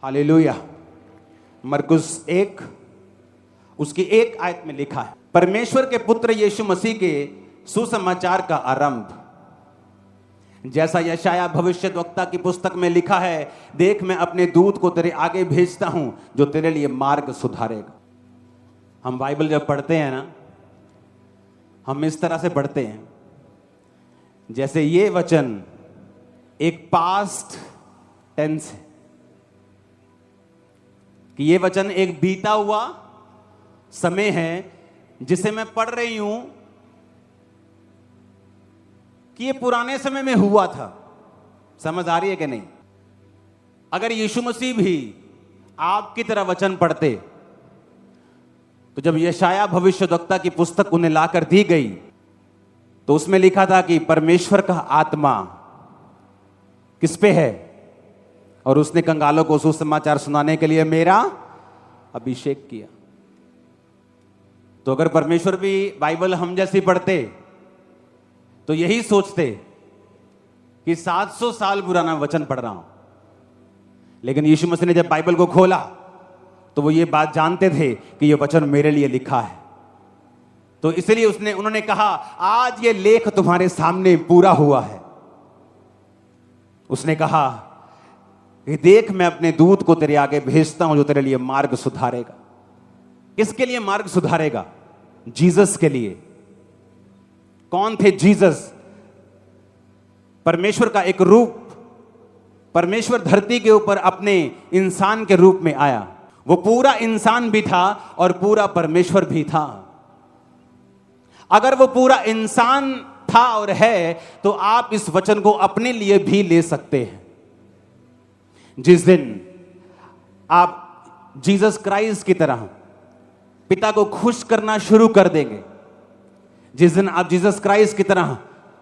Hallelujah. मरकुस 1 उसकी 1 आयत में लिखा है, परमेश्वर के पुत्र यीशु मसीह के सुसमाचार का आरंभ, जैसा यशाया भविष्यद्वक्ता की पुस्तक में लिखा है, देख मैं अपने दूत को तेरे आगे भेजता हूं जो तेरे लिए मार्ग सुधारेगा। हम बाइबल जब पढ़ते हैं ना, हम इस तरह से पढ़ते हैं जैसे ये वचन एक पास्ट टेंस है, कि ये वचन एक बीता हुआ समय है जिसे मैं पढ़ रही हूं कि ये पुराने समय में हुआ था। समझ आ रही है कि नहीं? अगर यीशु मसीह भी आपकी तरह वचन पढ़ते तो जब यशाया भविष्यद्वक्ता की पुस्तक उन्हें लाकर दी गई तो उसमें लिखा था कि परमेश्वर का आत्मा किस पे है, और उसने कंगालों को सुसमाचार सुनाने के लिए मेरा अभिषेक किया। तो अगर परमेश्वर भी बाइबल हम जैसी पढ़ते तो यही सोचते कि 700 साल पुराना वचन पढ़ रहा हूं, लेकिन यीशु मसीह ने जब बाइबल को खोला तो वो ये बात जानते थे कि ये वचन मेरे लिए लिखा है। तो इसलिए उन्होंने कहा, आज ये लेख तुम्हारे सामने पूरा हुआ है। उसने कहा कि देख मैं अपने दूत को तेरे आगे भेजता हूं जो तेरे लिए मार्ग सुधारेगा। किसके लिए मार्ग सुधारेगा? जीसस के लिए। कौन थे जीसस? परमेश्वर का एक रूप, परमेश्वर धरती के ऊपर अपने इंसान के रूप में आया। वो पूरा इंसान भी था और पूरा परमेश्वर भी था। अगर वो पूरा इंसान था और है तो आप इस वचन को अपने लिए भी ले सकते हैं। जिस दिन आप जीसस क्राइस्ट की तरह पिता को खुश करना शुरू कर देंगे, जिस दिन आप जीसस क्राइस्ट की तरह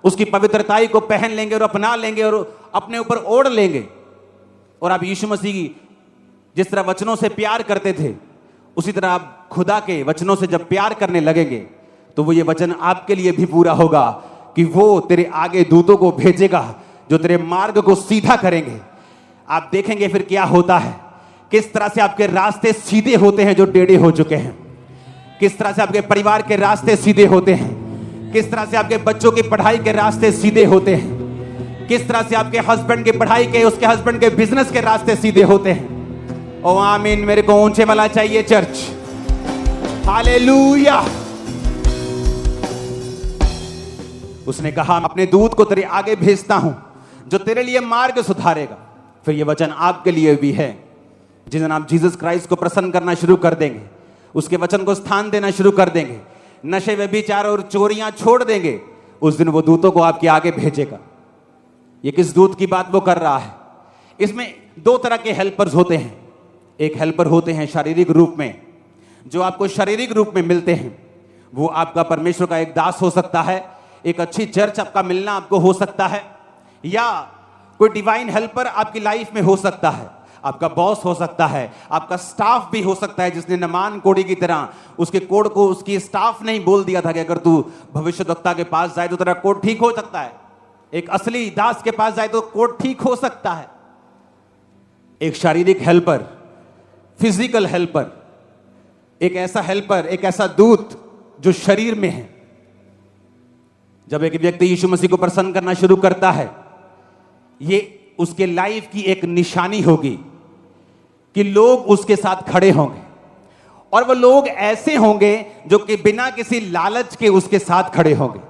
उसकी पवित्रताई को पहन लेंगे और अपना लेंगे और अपने ऊपर ओढ़ लेंगे, और आप यीशु मसीह की जिस तरह वचनों से प्यार करते थे उसी तरह आप खुदा के वचनों से जब प्यार करने लगेंगे तो वो ये वचन आपके लिए भी पूरा होगा कि वो तेरे आगे दूतों को भेजेगा जो तेरे मार्ग को सीधा करेंगे। आप देखेंगे फिर क्या होता है, किस तरह से आपके रास्ते सीधे होते हैं जो टेढ़े हो चुके हैं, किस तरह से आपके परिवार के रास्ते सीधे होते हैं, किस तरह से आपके बच्चों की पढ़ाई के रास्ते सीधे होते हैं, किस तरह से आपके हस्बैंड की पढ़ाई के, उसके हस्बैंड के बिजनेस के रास्ते सीधे होते हैं। ओ आमीन। मेरे को ऊंचे वाला चाहिए चर्च। हालेलुया। उसने कहा, अपने दूत को तेरे आगे भेजता हूं जो तेरे लिए मार्ग सुधारेगा। फिर ये वचन आपके लिए भी है। जिस दिन आप जीसस क्राइस्ट को प्रसन्न करना शुरू कर देंगे, उसके वचन को स्थान देना शुरू कर देंगे, नशे व्यभिचार और चोरियां छोड़ देंगे, उस दिन वो दूतों को आपके आगे भेजेगा। ये किस दूत की बात वो कर रहा है? इसमें 2 तरह के हेल्पर्स होते हैं। एक हेल्पर होते हैं शारीरिक रूप में, जो आपको शारीरिक रूप में मिलते हैं। वो आपका परमेश्वर का एक दास हो सकता है, एक अच्छी चर्च आपका मिलना आपको हो सकता है, या कोई डिवाइन हेल्पर आपकी लाइफ में हो सकता है। आपका बॉस हो सकता है, आपका स्टाफ भी हो सकता है, जिसने नमान कोड़ी की तरह उसके कोड को उसकी स्टाफ ने ही बोल दिया था कि अगर तू भविष्यद्वक्ता के पास जाए तो तेरा कोड ठीक हो सकता है। एक असली दास के पास जाए तो कोड ठीक हो सकता है। एक शारीरिक हेल्पर, फिजिकल हेल्पर, एक ऐसा हेल्पर, एक ऐसा दूत जो शरीर में है। जब एक व्यक्ति यीशु मसीह को प्रसन्न करना शुरू करता है, ये उसके लाइफ की एक निशानी होगी कि लोग उसके साथ खड़े होंगे, और वो लोग ऐसे होंगे जो कि बिना किसी लालच के उसके साथ खड़े होंगे,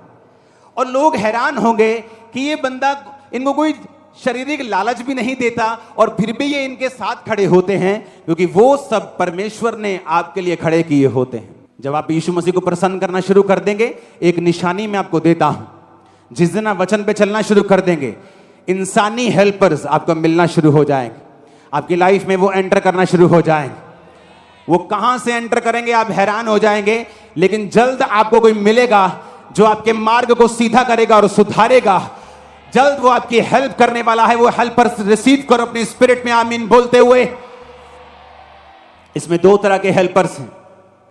और लोग हैरान होंगे कि ये बंदा, इनको कोई शारीरिक लालच भी नहीं देता और फिर भी ये इनके साथ खड़े होते हैं, क्योंकि वो सब परमेश्वर ने आपके लिए खड़े किए होते हैं। जब आप यीशु मसीह को प्रसन्न करना शुरू कर देंगे, एक निशानी मैं आपको देता हूं। जिस दिन आप वचन पे चलना शुरू कर देंगे, इंसानी हेल्पर्स आपको मिलना शुरू हो जाएंगे, आपकी लाइफ में वो एंटर करना शुरू हो जाएंगे। वो कहां से एंटर करेंगे आप हैरान हो जाएंगे, लेकिन जल्द आपको कोई मिलेगा जो आपके मार्ग को सीधा करेगा और सुधारेगा। जल्द वो आपकी हेल्प करने वाला है। वो हेल्पर्स रिसीव करो अपनी स्पिरिट में आमीन बोलते हुए। इसमें 2 तरह के हेल्पर्स हैं।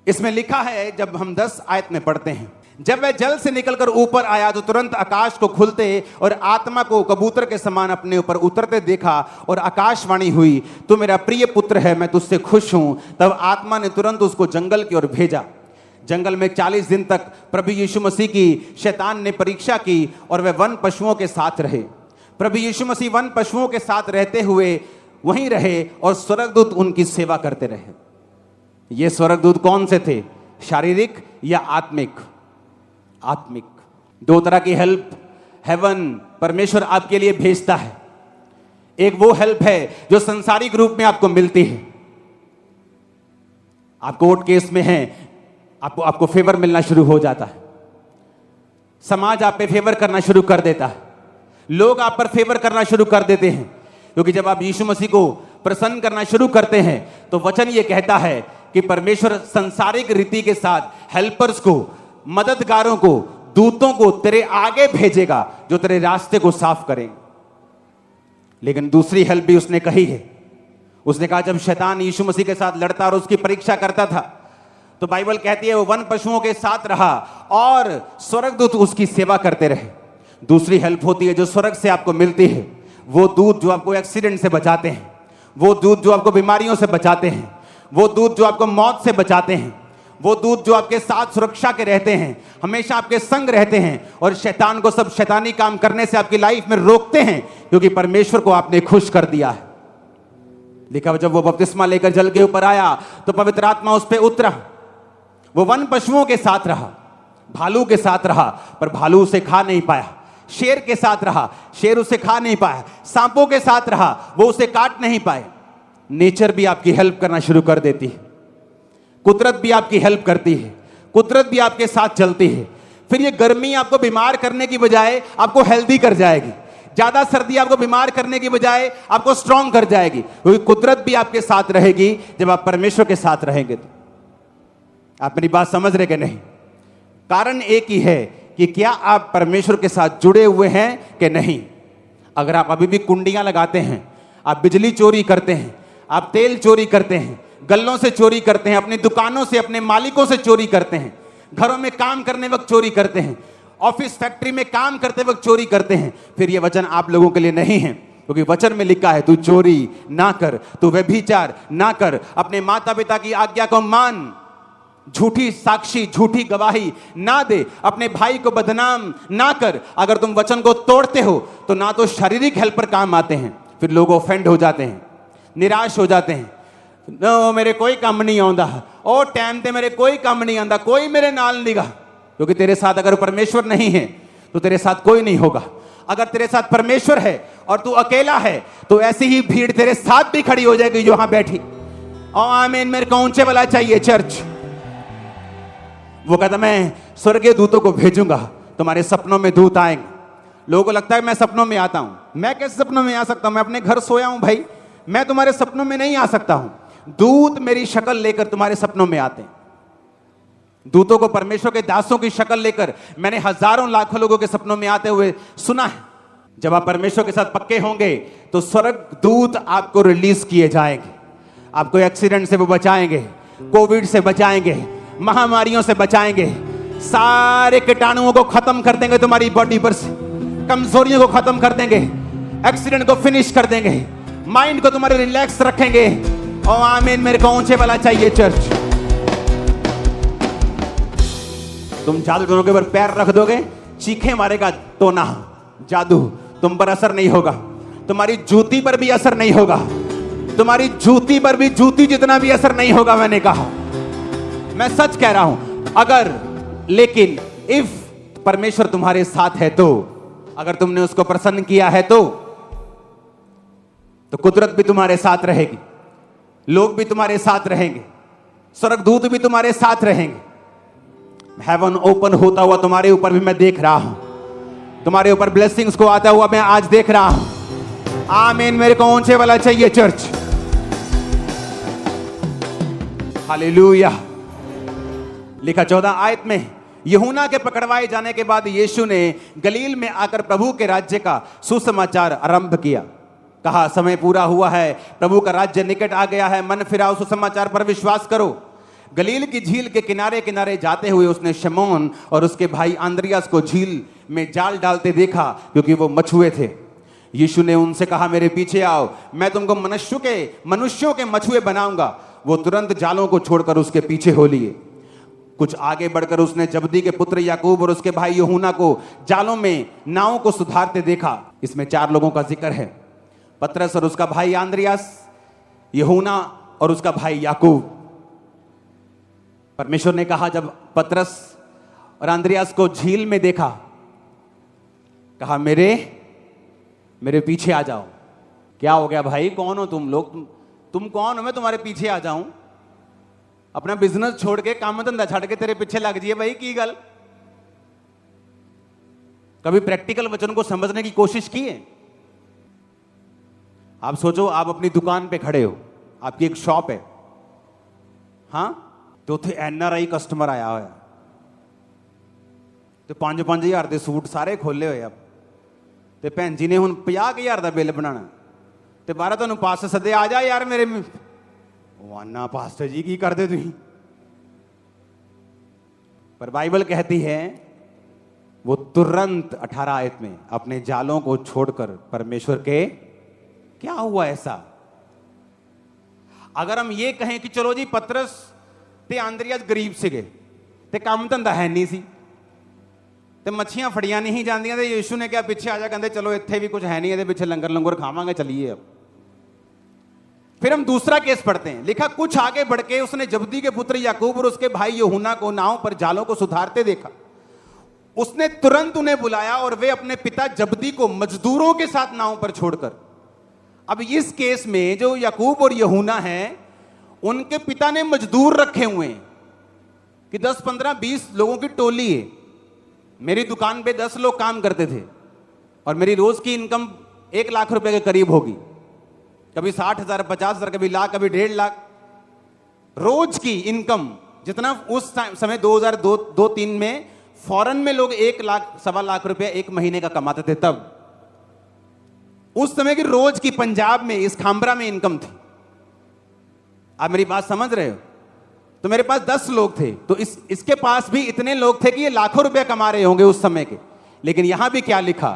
इसमें लिखा है, जब हम 10 आयत में पढ़ते हैं, जब वह जल से निकलकर ऊपर आया तो तुरंत आकाश को खुलते और आत्मा को कबूतर के समान अपने ऊपर उतरते देखा, और आकाशवाणी हुई, तू मेरा प्रिय पुत्र है, मैं तुझसे खुश हूं। तब आत्मा ने तुरंत उसको जंगल की ओर भेजा। जंगल में 40 दिन तक प्रभु यीशु मसीह की शैतान ने परीक्षा की और वे वन पशुओं के साथ रहे। प्रभु यीशु मसीह वन पशुओं के साथ रहते हुए वहीं रहे और स्वर्गदूत उनकी सेवा करते रहे। ये स्वर्गदूत कौन से थे? शारीरिक या आत्मिक? आत्मिक। दो तरह की हेल्प हेवन परमेश्वर आपके लिए भेजता है। एक वो हेल्प है जो संसारिक रूप में आपको मिलती है। आप कोर्ट केस में हैं, आपको फेवर मिलना शुरू हो जाता है। समाज आप पे फेवर करना शुरू कर देता है। लोग आप पर फेवर करना शुरू कर देते हैं, क्योंकि जब आप यीशु मसीह को प्रसन्न करना शुरू करते हैं तो वचन ये कहता है कि परमेश्वर संसारिक रीति के साथ हेल्पर्स को, मददगारों को, दूतों को तेरे आगे भेजेगा जो तेरे रास्ते को साफ करेंगे। लेकिन दूसरी हेल्प भी उसने कही है। उसने कहा जब शैतान यीशु मसीह के साथ लड़ता और उसकी परीक्षा करता था तो बाइबल कहती है वो वन पशुओं के साथ रहा और स्वर्गदूत उसकी सेवा करते रहे। दूसरी हेल्प होती है जो स्वर्ग से आपको मिलती है, वो दूत जो आपको एक्सीडेंट से बचाते हैं, वो दूत जो आपको बीमारियों से बचाते हैं, वो दूत जो आपको मौत से बचाते हैं, वो दूत जो आपके साथ सुरक्षा के रहते हैं, हमेशा आपके संग रहते हैं और शैतान को सब शैतानी काम करने से आपकी लाइफ में रोकते हैं, क्योंकि परमेश्वर को आपने खुश कर दिया है। लिखा जब वो बपतिस्मा लेकर जल के ऊपर आया तो पवित्र आत्मा उस पर उतरा। वो वन पशुओं के साथ रहा, भालू के साथ रहा, पर भालू उसे खा नहीं पाया। शेर के साथ रहा, शेर उसे खा नहीं पाया। सांपों के साथ रहा, वो उसे काट नहीं पाए। नेचर भी आपकी हेल्प करना शुरू कर देती है, कुदरत भी आपकी हेल्प करती है, कुदरत भी आपके साथ चलती है। फिर ये गर्मी आपको बीमार करने की बजाय आपको हेल्दी कर जाएगी। ज्यादा सर्दी आपको बीमार करने की बजाय आपको स्ट्रांग कर जाएगी, क्योंकि कुदरत भी आपके साथ रहेगी जब आप परमेश्वर के साथ रहेंगे। तो आप मेरी बात समझ रहे कि नहीं? कारण एक ही है कि क्या आप परमेश्वर के साथ जुड़े हुए हैं कि नहीं। अगर आप अभी भी कुंडियां लगाते हैं, आप बिजली चोरी करते हैं, आप तेल चोरी करते हैं, गल्लों से चोरी करते हैं, अपनी दुकानों से, अपने मालिकों से चोरी करते हैं, घरों में काम करने वक्त चोरी करते हैं, ऑफिस फैक्ट्री में काम करते वक्त चोरी करते हैं, फिर यह वचन आप लोगों के लिए नहीं है। क्योंकि वचन में लिखा है तू चोरी ना कर, तू व्यभिचार ना कर, अपने माता पिता की आज्ञा को मान, झूठी साक्षी, झूठी गवाही ना दे, अपने भाई को बदनाम ना कर। अगर तुम वचन को तोड़ते हो तो ना तो शारीरिक हेल्पर काम आते हैं, फिर लोग ऑफेंड हो जाते हैं, निराश हो जाते हैं। नो मेरे कोई काम नहीं आंदा, ओ टाइम ते मेरे कोई काम नहीं आंदा, कोई मेरे नाल नहीं गा। क्योंकि तेरे साथ अगर परमेश्वर नहीं है तो तेरे साथ कोई नहीं होगा। अगर तेरे साथ परमेश्वर है और तू अकेला है तो ऐसी ही भीड़ तेरे साथ भी खड़ी हो जाएगी जो यहां बैठी। ओ आमीन। मेरे को ऊंचे वाला चाहिए चर्च। वो कहता मैं स्वर्गीय दूतों को भेजूंगा, तुम्हारे सपनों में दूत आएंगे। लोगों को लगता है मैं सपनों में आता हूं। मैं कैसे सपनों में आ सकता हूं? मैं अपने घर सोया हूं भाई, मैं तुम्हारे सपनों में नहीं आ सकता हूं। दूत मेरी शक्ल लेकर तुम्हारे सपनों में आते हैं। दूतों को परमेश्वर के दासों की शक्ल लेकर मैंने हजारों लाखों लोगों के सपनों में आते हुए सुना है। जब आप परमेश्वर के साथ पक्के होंगे तो स्वर्ग दूत आपको रिलीज किए जाएंगे, आपको एक्सीडेंट से वो बचाएंगे, कोविड से बचाएंगे, महामारियों से बचाएंगे, सारे कीटाणुओं को खत्म कर देंगे, तुम्हारी बॉडी पर से कमजोरियों को खत्म कर देंगे, एक्सीडेंट को फिनिश कर देंगे, माइंड को तुम्हारे रिलैक्स रखेंगे। ओ आमीन। मेरे को ऊंचे वाला चाहिए चर्च। तुम जादूगरों के ऊपर पैर रख दोगे, चीखे मारेगा तो ना, जादू तुम पर असर नहीं होगा, तुम्हारी जूती पर भी असर नहीं होगा, तुम्हारी जूती पर भी जूती जितना भी असर नहीं होगा। मैंने कहा, मैं सच कह रहा हूं। अगर लेकिन इफ परमेश्वर तुम्हारे साथ है तो, अगर तुमने उसको प्रसन्न किया है तो कुदरत भी तुम्हारे साथ रहेगी, लोग भी तुम्हारे साथ रहेंगे, स्वर्गदूत भी तुम्हारे साथ रहेंगे। हेवन ओपन होता हुआ तुम्हारे ऊपर भी मैं देख रहा हूं, तुम्हारे ऊपर ब्लेसिंग्स को आता हुआ मैं आज देख रहा हूं। आमीन। मेरे को ऊंचे वाला चाहिए चर्च। हालेलुया। लिखा 14 आयत में, यूहन्ना के पकड़वाए जाने के बाद यीशु ने गलील में आकर प्रभु के राज्य का सुसमाचार आरंभ किया। कहा समय पूरा हुआ है, प्रभु का राज्य निकट आ गया है, मन फिराओ, सुसमाचार पर विश्वास करो। गलील की झील के किनारे किनारे जाते हुए उसने शमौन और उसके भाई आंद्रियास को झील में जाल डालते देखा, क्योंकि वो मछुए थे। यीशु ने उनसे कहा, मेरे पीछे आओ, मैं तुमको मनुष्यों के मछुए बनाऊंगा। वो तुरंत जालों को छोड़कर उसके पीछे हो लिए। कुछ आगे बढ़कर उसने जबदी के पुत्र याकूब और उसके भाई यूहन्ना को जालों में नाव को सुधारते देखा। इसमें 4 लोगों का जिक्र है, पतरस और उसका भाई आंद्रियास, यूहन्ना और उसका भाई याकूब। परमेश्वर ने कहा, जब पतरस और आंद्रियास को झील में देखा, कहा, मेरे पीछे आ जाओ। क्या हो गया भाई, कौन हो तुम लोग? तुम कौन हो, मैं तुम्हारे पीछे आ जाऊं? अपना बिजनेस छोड़ के, काम धंधा छड़ के तेरे पीछे लग जाइए भाई, की गल? कभी प्रैक्टिकल वचन को समझने की कोशिश की है? आप सोचो, आप अपनी दुकान पे खड़े हो, आपकी एक शॉप है, हाँ, तो थे NRI कस्टमर आया होया, तो 5-5 हज़ार के सूट सारे खोले हुए। अब तो भैन जी ने हुण 50,000 का बिल बनाना, तो 12 तुहानू पास सदे, आ जा यार मेरे वाना पास्टर जी, की करते तुम? पर बाइबल कहती है वो तुरंत 18 आयत में अपने जालों को छोड़कर परमेश्वर के, क्या हुआ ऐसा? अगर हम ये कहें कि चलो जी पतरस ते आंद्रियास गरीब सीगे ते काम धंधा है नहीं सी ते मच्छियां फड़ियां नहीं जांदियां, ते यीशु ने क्या पीछे आ जा, कहते चलो इत्थे भी कुछ है नहीं, ये पीछे लंगर लंगर खावांगे, चलिए। अब फिर हम दूसरा केस पढ़ते हैं। लिखा, कुछ आगे बढ़ के उसने जबदी के पुत्र याकूब और उसके भाई यूहन्ना को नाव पर जालों को सुधारते देखा। उसने तुरंत उन्हें बुलाया और वे अपने पिता जबदी को मजदूरों के साथ नाव पर छोड़कर, अब इस केस में जो याकूब और यूहन्ना हैं, उनके पिता ने मजदूर रखे हुए हैं कि 10, 15, 20 लोगों की टोली है। मेरी दुकान पे 10 लोग काम करते थे और मेरी रोज की इनकम 1 लाख रुपए के करीब होगी, कभी 60,000, 50,000, कभी लाख, कभी 1.5 लाख रोज की इनकम। जितना उस समय 2002-3 में फॉरेन में लोग 1 लाख, 1.25 लाख रुपए 1 महीने का कमाते थे, तब उस समय की रोज की पंजाब में, इस खामरा में इनकम थी। आप मेरी बात समझ रहे हो? तो मेरे पास 10 लोग थे, तो इसके पास भी इतने लोग थे कि ये लाखों रुपए कमा रहे होंगे उस समय के। लेकिन यहां भी क्या लिखा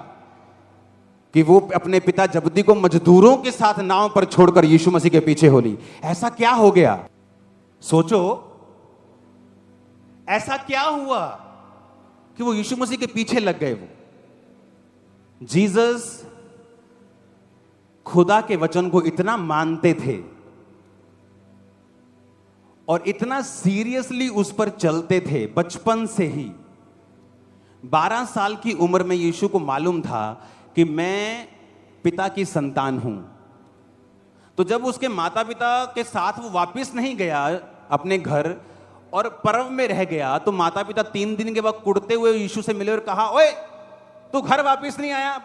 कि वो अपने पिता जबदी को मजदूरों के साथ नाव पर छोड़कर यीशु मसीह के पीछे हो ली। ऐसा क्या हो गया? सोचो, ऐसा क्या हुआ कि वो यीशु मसीह के पीछे लग गए? वो जीसस खुदा के वचन को इतना मानते थे और इतना सीरियसली उस पर चलते थे बचपन से ही। 12 साल की उम्र में यीशु को मालूम था कि मैं पिता की संतान हूं। तो जब उसके माता पिता के साथ वो वापस नहीं गया अपने घर और पर्व में रह गया, तो माता पिता 3 दिन के बाद कुड़ते हुए यीशु से मिले और कहा, ओए तू घर वापस नहीं आया,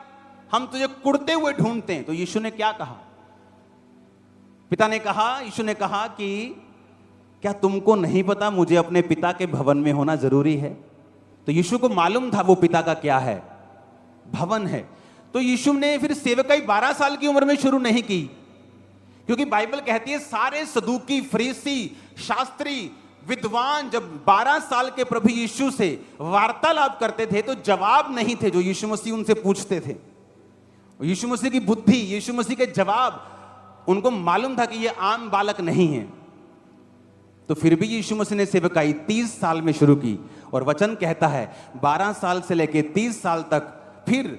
हम तुझे कुड़ते हुए ढूंढते हैं। तो यीशु ने क्या कहा? यीशु ने कहा कि क्या तुमको नहीं पता मुझे अपने पिता के भवन में होना जरूरी है? तो यीशु को मालूम था वो पिता का क्या है, भवन है। तो यीशु ने फिर सेवकाई 12 साल की उम्र में शुरू नहीं की, क्योंकि बाइबल कहती है सारे सदूकी, फरीसी, शास्त्री, विद्वान जब 12 साल के प्रभु यीशु से वार्तालाप करते थे तो जवाब नहीं थे जो यीशु मसीह उनसे पूछते थे। यीशु मसीह की बुद्धि, यीशु मसीह के जवाब उनको मालूम था कि ये आम बालक नहीं है। तो फिर भी यीशु मसीह ने सेवकाई 30 साल में शुरू की, और वचन कहता है 12 साल से लेकर 30 साल तक फिर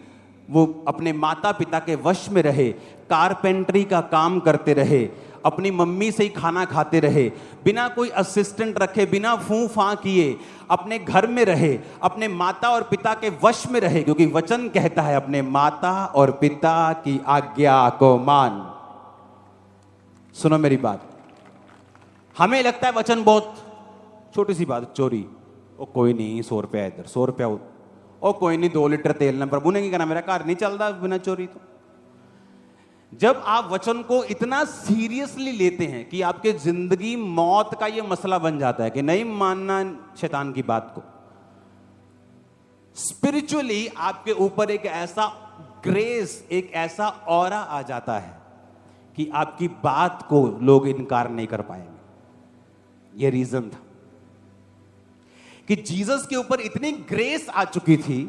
वो अपने माता पिता के वश में रहे, कारपेंटरी का काम करते रहे, अपनी मम्मी से ही खाना खाते रहे, बिना कोई असिस्टेंट रखे, बिना फूं फां किए अपने घर में रहे, अपने माता और पिता के वश में रहे, क्योंकि वचन कहता है अपने माता और पिता की आज्ञा को मान। सुनो मेरी बात, हमें लगता है वचन बहुत छोटी सी बात, चोरी, ओ कोई नहीं 100 रुपया इधर, 100 रुपया, ओ कोई नहीं 2 लीटर तेल ना, प्रभु ने क्या कहना, मेरा घर नहीं चलता बिना चोरी। तो जब आप वचन को इतना सीरियसली लेते हैं कि आपके जिंदगी मौत का यह मसला बन जाता है कि नहीं मानना शैतान की बात को, स्पिरिचुअली आपके ऊपर एक ऐसा ग्रेस, एक ऐसा ऑरा आ जाता है कि आपकी बात को लोग इनकार नहीं कर पाएंगे। ये रीजन था कि जीसस के ऊपर इतनी ग्रेस आ चुकी थी,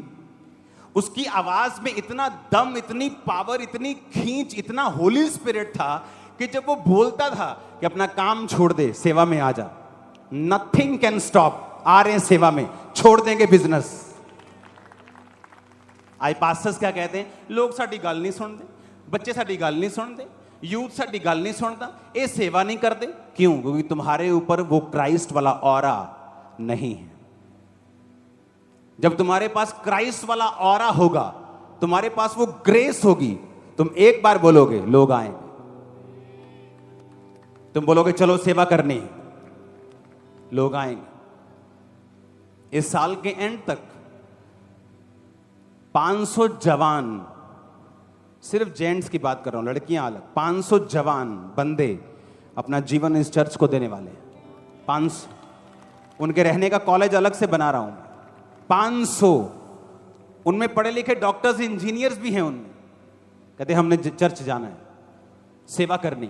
उसकी आवाज में इतना दम, इतनी पावर, इतनी खींच, इतना होली स्पिरिट था कि जब वो बोलता था कि अपना काम छोड़ दे, सेवा में आ जा, नथिंग कैन स्टॉप। आ रहे हैं सेवा में, छोड़ देंगे बिजनेस। आई पास्टर्स क्या कहते हैं, लोग साडी गल नहीं सुनते, बच्चे साडी गल नहीं सुनते, यूथ साडी गल नहीं सुनता, ये सेवा नहीं करते। क्यों? क्योंकि तुम्हारे ऊपर वो क्राइस्ट वाला ऑरा नहीं है। जब तुम्हारे पास क्राइस्ट वाला ऑरा होगा, तुम्हारे पास वो ग्रेस होगी, तुम एक बार बोलोगे, लोग आएंगे। तुम बोलोगे चलो सेवा करनी, लोग आएंगे। इस साल के एंड तक 500 जवान, सिर्फ जेंट्स की बात कर रहा हूं, लड़कियां अलग, 500 जवान बंदे अपना जीवन इस चर्च को देने वाले हैं। 500, उनके रहने का कॉलेज अलग से बना रहा हूं। 500, उनमें पढ़े लिखे डॉक्टर्स, इंजीनियर्स भी हैं उनमें। कहते हमने चर्च जाना है, सेवा करनी।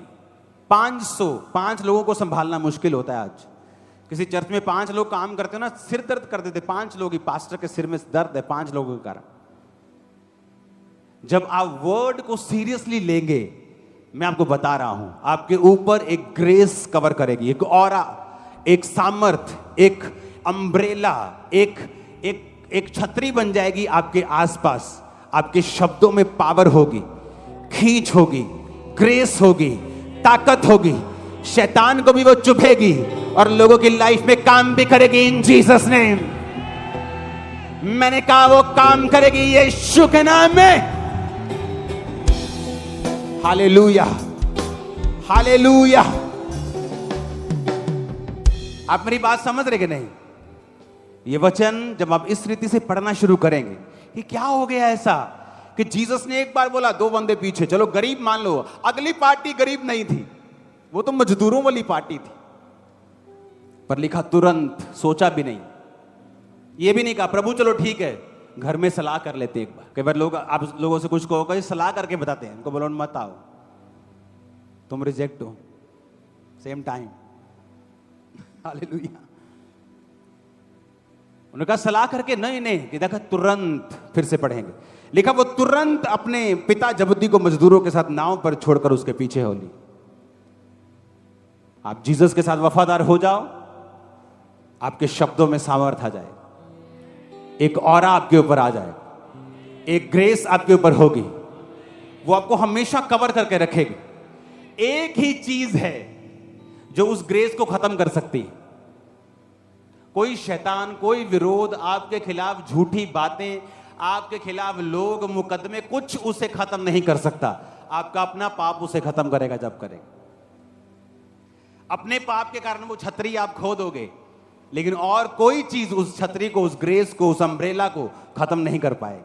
500 लोगों को संभालना मुश्किल होता है आज। किसी चर्च में 5 लोग काम करते हो ना, सिर दर्द कर देते। 5 लोग ही, पास्टर के सिर में दर्द है 5 लोगों के कारण। जब आप वर्ड को सीरियसली लेंगे, मैं आपको बता रहा हूं, आपके ऊपर एक ग्रेस कवर करेगी, एक ऑरा, एक सामर्थ, एक अम्ब्रेला, एक छतरी बन जाएगी आपके आसपास। आपके शब्दों में पावर होगी, खींच होगी, ग्रेस होगी, ताकत होगी। शैतान को भी वो चुभेगी और लोगों की लाइफ में काम भी करेगी इन जीसस नेम। मैंने कहा वो काम करेगी यीशु के नाम में। Hallelujah, hallelujah. आप मेरी बात समझ रहे कि नहीं? ये वचन जब आप इस रीति से पढ़ना शुरू करेंगे कि क्या हो गया ऐसा कि जीसस ने एक बार बोला, 2 बंदे पीछे, चलो गरीब मान लो। अगली पार्टी गरीब नहीं थी, वो तो मजदूरों वाली पार्टी थी। पर लिखा तुरंत, सोचा भी नहीं, ये भी नहीं कहा प्रभु चलो ठीक है, घर में सलाह कर लेते एक बार। कई बार लोग, आप लोगों से कुछ कहोगे, सलाह करके बताते हैं। उनको बोलो मत आओ, तुम रिजेक्ट हो, सेम टाइम। हालेलुया। उन्होंने कहा सलाह करके, नहीं कि देखा तुरंत। फिर से पढ़ेंगे, लिखा वो तुरंत अपने पिता जबदी को मजदूरों के साथ नाव पर छोड़कर उसके पीछे हो ली। आप जीसस के साथ वफादार हो जाओ, आपके शब्दों में सामर्थ आ जाए, एक ऑरा आपके ऊपर आ जाए, एक ग्रेस आपके ऊपर होगी, वो आपको हमेशा कवर करके रखेगी। एक ही चीज है जो उस ग्रेस को खत्म कर सकती है। कोई शैतान, कोई विरोध, आपके खिलाफ झूठी बातें, आपके खिलाफ लोग, मुकदमे, कुछ उसे खत्म नहीं कर सकता। आपका अपना पाप उसे खत्म करेगा जब करेगा। अपने पाप के कारण वो छतरी आप खो दोगे, लेकिन और कोई चीज उस छतरी को, उस ग्रेस को, उस अम्ब्रेला को खत्म नहीं कर पाएगी।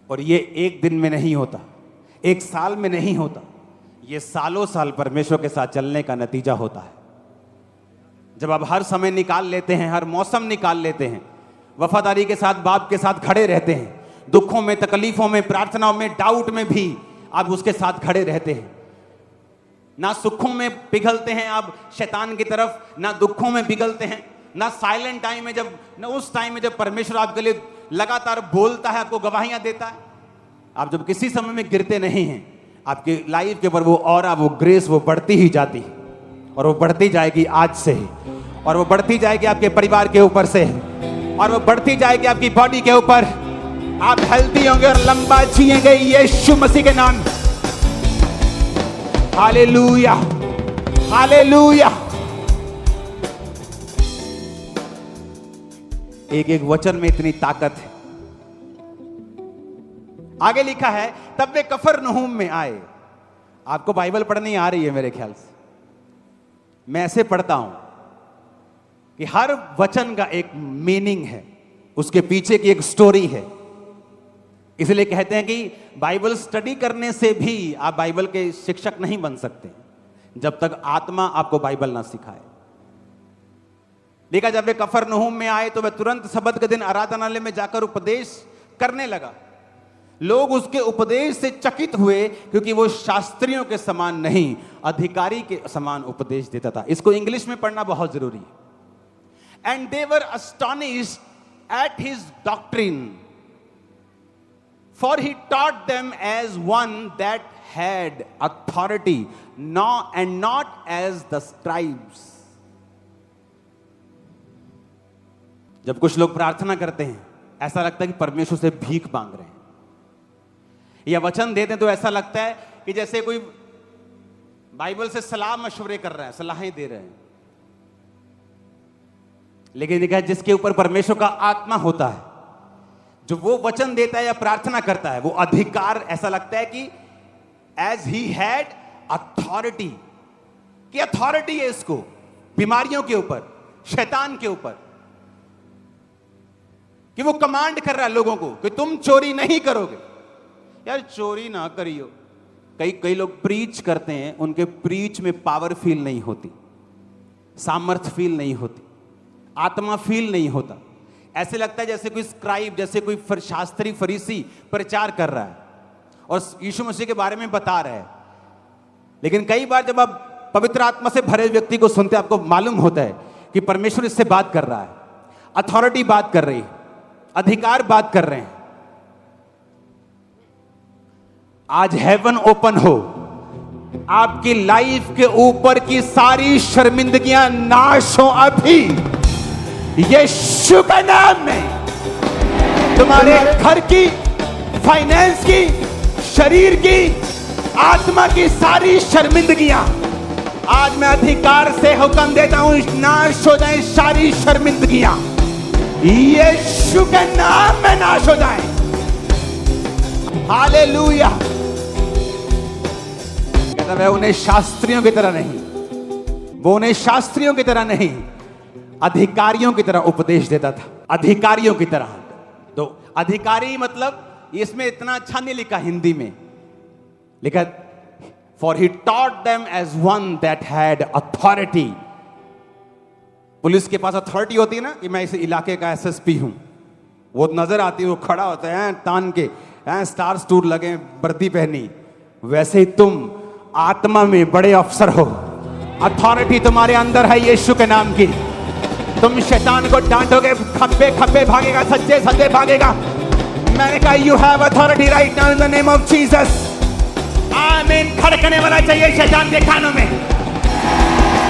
और ये एक दिन में नहीं होता, एक साल में नहीं होता, ये सालों साल परमेश्वर के साथ चलने का नतीजा होता है। जब आप हर समय निकाल लेते हैं, हर मौसम निकाल लेते हैं, वफादारी के साथ बाप के साथ खड़े रहते हैं, दुखों में, तकलीफों में, प्रार्थनाओं में, डाउट में भी आप उसके साथ खड़े रहते हैं। ना सुखों में पिघलते हैं आप शैतान की तरफ, ना दुखों में पिघलते हैं, ना साइलेंट टाइम में, जब ना उस टाइम में जब परमेश्वर आपके लिए लगातार बोलता है, आपको गवाहियां देता है। आप जब किसी समय में गिरते नहीं हैं, आपकी लाइफ के ऊपर वो ऑरा, वो ग्रेस, वो बढ़ती ही जाती है। और वो बढ़ती जाएगी आज से ही, और वो बढ़ती जाएगी आपके परिवार के ऊपर से, और वो बढ़ती जाएगी आपकी बॉडी के ऊपर। आप हेल्दी होंगे और लंबा जिएंगे यीशु मसीह के नाम। Hallelujah, hallelujah. एक एक वचन में इतनी ताकत है। आगे लिखा है, तब वे कफरनहूम में आए। आपको बाइबल पढ़नी आ रही है मेरे ख्याल से। मैं ऐसे पढ़ता हूं कि हर वचन का एक मीनिंग है, उसके पीछे की एक स्टोरी है। इसलिए कहते हैं कि बाइबल स्टडी करने से भी आप बाइबल के शिक्षक नहीं बन सकते जब तक आत्मा आपको बाइबल ना सिखाए। देखा, जब वे कफरनहूम में आए तो वह तुरंत सबत के दिन आराधनालय में जाकर उपदेश करने लगा। लोग उसके उपदेश से चकित हुए क्योंकि वो शास्त्रियों के समान नहीं, अधिकारी के समान उपदेश देता था। इसको इंग्लिश में पढ़ना बहुत जरूरी है। And they were astonished at his doctrine, for he taught them as one that had authority, and not as the scribes. जब कुछ लोग प्रार्थना करते हैं, ऐसा लगता है कि परमेश्वर से भीख मांग रहे हैं, या वचन देते हैं तो ऐसा लगता है कि जैसे कोई बाइबल से सलाह मशवरे कर रहे हैं, सलाहें दे रहे हैं। लेकिन देखा, जिसके ऊपर परमेश्वर का आत्मा होता है, जो वो वचन देता है या प्रार्थना करता है, वो अधिकार, ऐसा लगता है कि एज ही हैड अथॉरिटी, कि अथॉरिटी है इसको बीमारियों के ऊपर, शैतान के ऊपर, कि वो कमांड कर रहा है लोगों को कि तुम चोरी नहीं करोगे। यार चोरी ना करियो। कई लोग प्रीच करते हैं, उनके प्रीच में पावर फील नहीं होती, सामर्थ फील नहीं होती, आत्मा फील नहीं होता। ऐसे लगता है जैसे कोई स्क्राइब, जैसे कोई शास्त्री फरीसी प्रचार कर रहा है और यीशु मसीह के बारे में बता रहा है। लेकिन कई बार जब आप पवित्र आत्मा से भरे व्यक्ति को सुनते हैं, आपको मालूम होता है कि परमेश्वर इससे बात कर रहा है, अथॉरिटी बात कर रही है, अधिकार बात कर रहे हैं। आज हेवन ओपन हो, आपकी लाइफ के ऊपर की सारी शर्मिंदगियां नाश हो अभी यीशु के नाम में। तुम्हारे घर की, फाइनेंस की, शरीर की, आत्मा की सारी शर्मिंदगियां आज मैं अधिकार से हुक्म देता हूं, नाश हो जाए सारी शर्मिंदगियां, यीशु के नाम में नाश हो जाए। हालेलुया। कहता है उन्हें शास्त्रियों की तरह नहीं, वो उन्हें शास्त्रियों की तरह नहीं, अधिकारियों की तरह उपदेश देता था। अधिकारियों की तरह। तो अधिकारी मतलब, इसमें इतना अच्छा नहीं लिखा हिंदी में, लिखा for he taught them as one that had authority. Police के पास अथॉरिटी होती है ना, कि मैं इस इलाके का एसएसपी हूं, वो नजर आती है, वो खड़ा होता है तान के, स्टार स्टूर लगे, वर्दी पहनी। वैसे ही तुम आत्मा में बड़े अफसर हो, अथॉरिटी तुम्हारे अंदर है यीशु के नाम की। तुम शैतान को डांटोगे, खब्बे खब्बे भागेगा, सज्जे सज्जे भागेगा। मैंने कहा you have authority right now in the name of Jesus. आमीन। खड़कने वाला चाहिए शैतान के कानों में।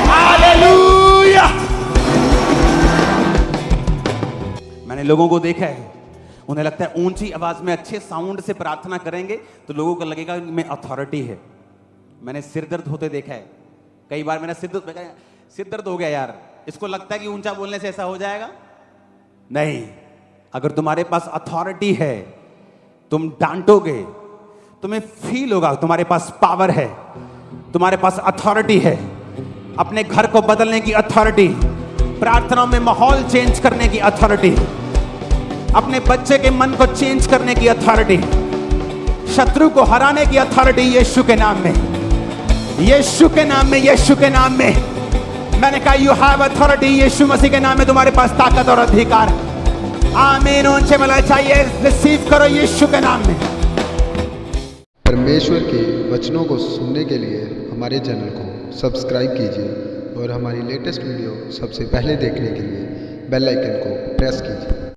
हालेलुया। मैंने लोगों को देखा है, उन्हें लगता है ऊंची आवाज में अच्छे साउंड से प्रार्थना करेंगे तो लोगों को लगेगा इनमें अथॉरिटी है। मैंने सिर दर्द होते देखा है, कई बार मैंने सिर दर्द हो गया यार, इसको लगता है कि ऊंचा बोलने से ऐसा हो जाएगा। नहीं, अगर तुम्हारे पास अथॉरिटी है, तुम डांटोगे, तुम्हें फील होगा तुम्हारे पास पावर है, तुम्हारे पास अथॉरिटी है। अपने घर को बदलने की अथॉरिटी, प्रार्थनाओं में माहौल चेंज करने की अथॉरिटी, अपने बच्चे के मन को चेंज करने की अथॉरिटी, शत्रु को हराने की अथॉरिटी यीशु के नाम में, यीशु के नाम में, यीशु के नाम में। मैंने कहा यू हैव अथॉरिटी, यीशु मसीह के नाम में तुम्हारे पास ताकत और अधिकार। आमीन। ऊंचे मिला चाहिए, रिसीव करो यीशु के नाम में। परमेश्वर के वचनों को सुनने के लिए हमारे चैनल को सब्सक्राइब कीजिए और हमारी लेटेस्ट वीडियो सबसे पहले देखने के लिए बेल आइकन को प्रेस कीजिए।